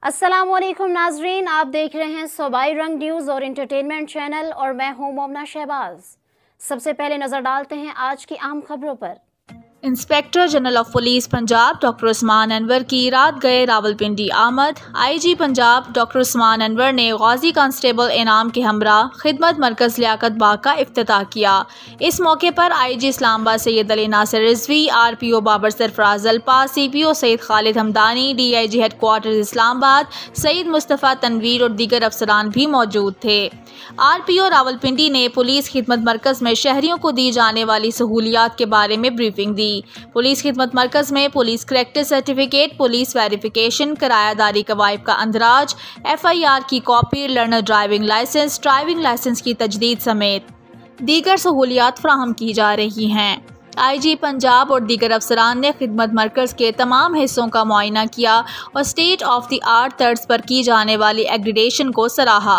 अस्सलामुअलैकुम नाजरीन, आप देख रहे हैं सूबाई रंग न्यूज़ और इंटरटेनमेंट चैनल और मैं हूं मोमना शहबाज। सबसे पहले नजर डालते हैं आज की अहम खबरों पर। Inspector general of police Punjab doctor Usman Anwar की रात गए रावलपिंडी आमद। आईजी पंजाब डॉक्टर उस्मान अनवर ने गाजी कांस्टेबल इनाम के हमरा खिदमत मरकज़ लियाकत बाग का इफ्तिताह किया। इस मौके पर IG Islamabad Syed Ali Nasir Rizvi, RPO Babar Sarfaraz Alpa, CPO Syed Khalid Hamdani, DIG headquarter Islamabad Saeed Mustafa Tanveer और दीगर अफसरान भी मौजूद थे। आरपीओ रावलपिंडी ने पुलिस खिदमत मरकज़ में शहरियों को दी जाने वाली सहूलियात के बारे में ब्रीफिंग दी। पुलिस खिदमत मरकज़ में police character certificate, police verification, किरायादारी कवायद का अंदराज, FIR की कॉपी, लर्नर ड्राइविंग लाइसेंस की तजदीद समेत दीगर सहूलियात फराहम की जा रही हैं। आईजी पंजाब और दीगर अफसरान ने खिदमत मरकज़ के तमाम हिस्सों का मुआयना किया और स्टेट ऑफ द आर्ट तर्ज पर की जाने वाली एग्रीडेशन को सराहा।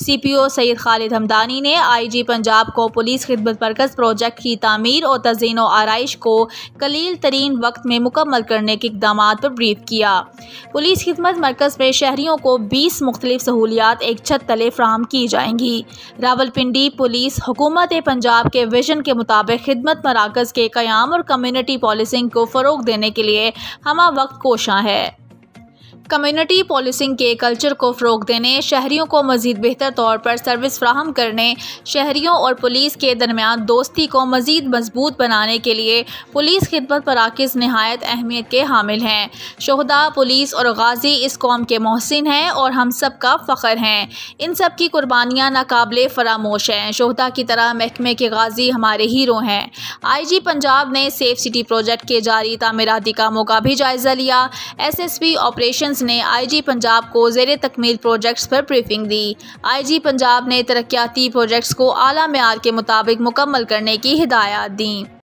CPO सैयद खालिद हमदानी ने आईजी पंजाब को पुलिस खिदमत मरकज़ प्रोजेक्ट की तामीर और तज़ीन व आराइश को कलील तरीन वक्त में मुकम्मल करने के इक़दाम पर ब्रीफ किया। पुलिस खिदमत मरकज़ में शहरियों को 20 मुख्तलिफ सहूलियात एक छत तले फ्राहम की जाएंगी। रावलपिंडी पुलिस हुकूमत पंजाब के विजन के मुताबिक खिदमत मराकज़ के क़याम और कम्युनिटी पॉलिसिंग को फ़रोग़ देने के लिए हमा वक्त कोशां है। कम्युनिटी पॉलिसिंग के कल्चर को फ़रोग़ देने, शहरियों को मज़ीद बेहतर तौर पर सर्विस फ्राहम करने, शहरियों और पुलिस के दरमियान दोस्ती को मज़ीद मजबूत बनाने के लिए पुलिस खिदमत मराकिज़ नहायत अहमियत के हामिल हैं। शोहदा, पुलिस और गाज़ी इस कौम के मोहसिन हैं और हम सब का फ़ख्र हैं। इन सब की कुर्बानियाँ नाकाबिले फरामोश हैं। शोहदा की तरह महकमे के गाज़ी हमारे हीरो हैं। IG पंजाब ने सेफ सिटी प्रोजेक्ट के जारी तामीराती कामों का भी जायज़ा लिया। SSP ऑपरेशन ने IG पंजाब को ज़ेरे तकमील प्रोजेक्ट्स पर ब्रीफिंग दी। IG पंजाब ने तरक्याती प्रोजेक्ट्स को आला मेयार के मुताबिक मुकम्मल करने की हिदायत दी।